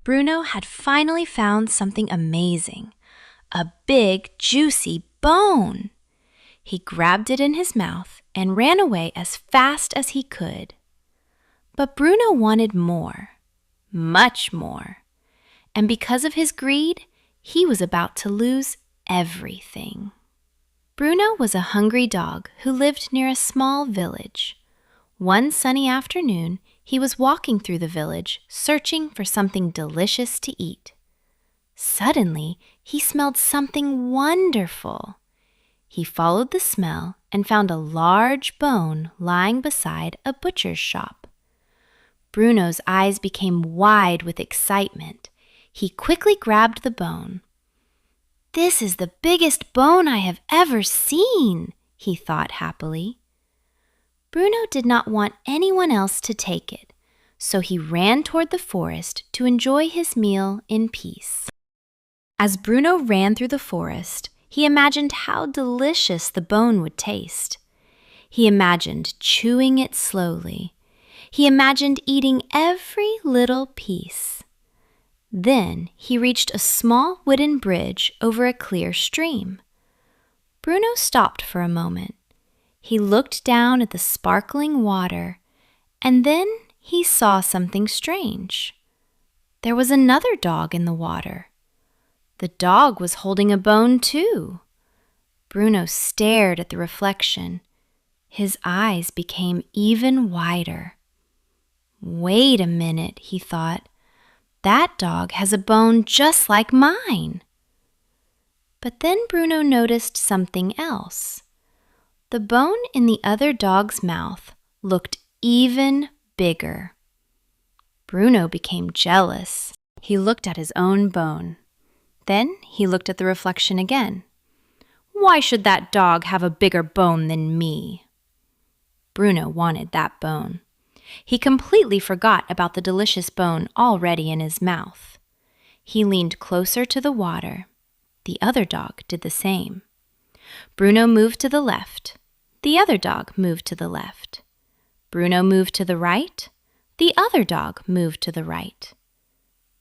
Bruno had finally found something amazing, a big, juicy bone. He grabbed it in his mouth and ran away as fast as he could. But Bruno wanted more, much more. And because of his greed, he was about to lose everything. Bruno was a hungry dog who lived near a small village. One sunny afternoon, he was walking through the village, searching for something delicious to eat. Suddenly, he smelled something wonderful. He followed the smell and found a large bone lying beside a butcher's shop. Bruno's eyes became wide with excitement. He quickly grabbed the bone. "This is the biggest bone I have ever seen," he thought happily. Bruno did not want anyone else to take it, so he ran toward the forest to enjoy his meal in peace. As Bruno ran through the forest, he imagined how delicious the bone would taste. He imagined chewing it slowly. He imagined eating every little piece. Then he reached a small wooden bridge over a clear stream. Bruno stopped for a moment. He looked down at the sparkling water, and then he saw something strange. There was another dog in the water. The dog was holding a bone too. Bruno stared at the reflection. His eyes became even wider. "Wait a minute," he thought. "That dog has a bone just like mine." But then Bruno noticed something else. The bone in the other dog's mouth looked even bigger. Bruno became jealous. He looked at his own bone. Then he looked at the reflection again. "Why should that dog have a bigger bone than me?" Bruno wanted that bone. He completely forgot about the delicious bone already in his mouth. He leaned closer to the water. The other dog did the same. Bruno moved to the left. The other dog moved to the left. Bruno moved to the right. The other dog moved to the right.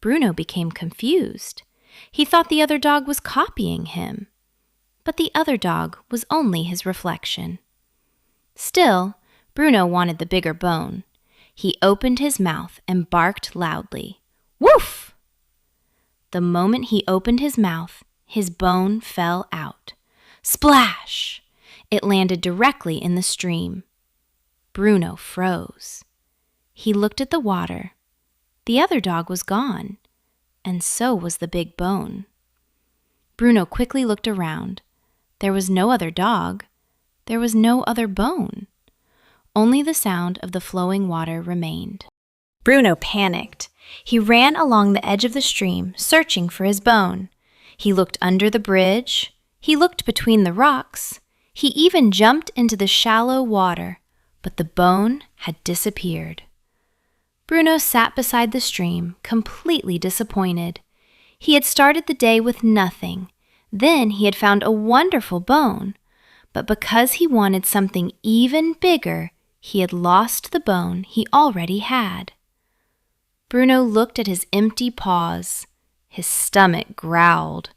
Bruno became confused. He thought the other dog was copying him. But the other dog was only his reflection. Still, Bruno wanted the bigger bone. He opened his mouth and barked loudly. "Woof!" The moment he opened his mouth, his bone fell out. Splash! It landed directly in the stream. Bruno froze. He looked at the water. The other dog was gone, and so was the big bone. Bruno quickly looked around. There was no other dog. There was no other bone. Only the sound of the flowing water remained. Bruno panicked. He ran along the edge of the stream, searching for his bone. He looked under the bridge. He looked between the rocks. He even jumped into the shallow water, but the bone had disappeared. Bruno sat beside the stream, completely disappointed. He had started the day with nothing. Then he had found a wonderful bone. But because he wanted something even bigger, he had lost the bone he already had. Bruno looked at his empty paws. His stomach growled.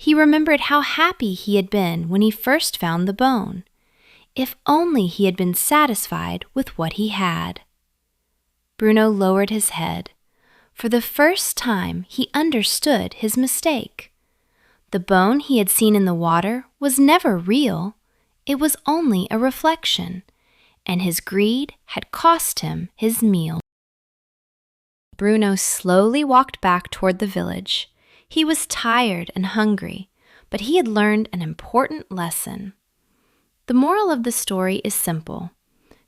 He remembered how happy he had been when he first found the bone. If only he had been satisfied with what he had. Bruno lowered his head. For the first time, he understood his mistake. The bone he had seen in the water was never real. It was only a reflection, and his greed had cost him his meal. Bruno slowly walked back toward the village. He was tired and hungry, but he had learned an important lesson. The moral of the story is simple.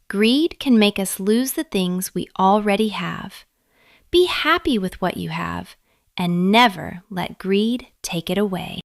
Greed can make us lose the things we already have. Be happy with what you have, and never let greed take it away.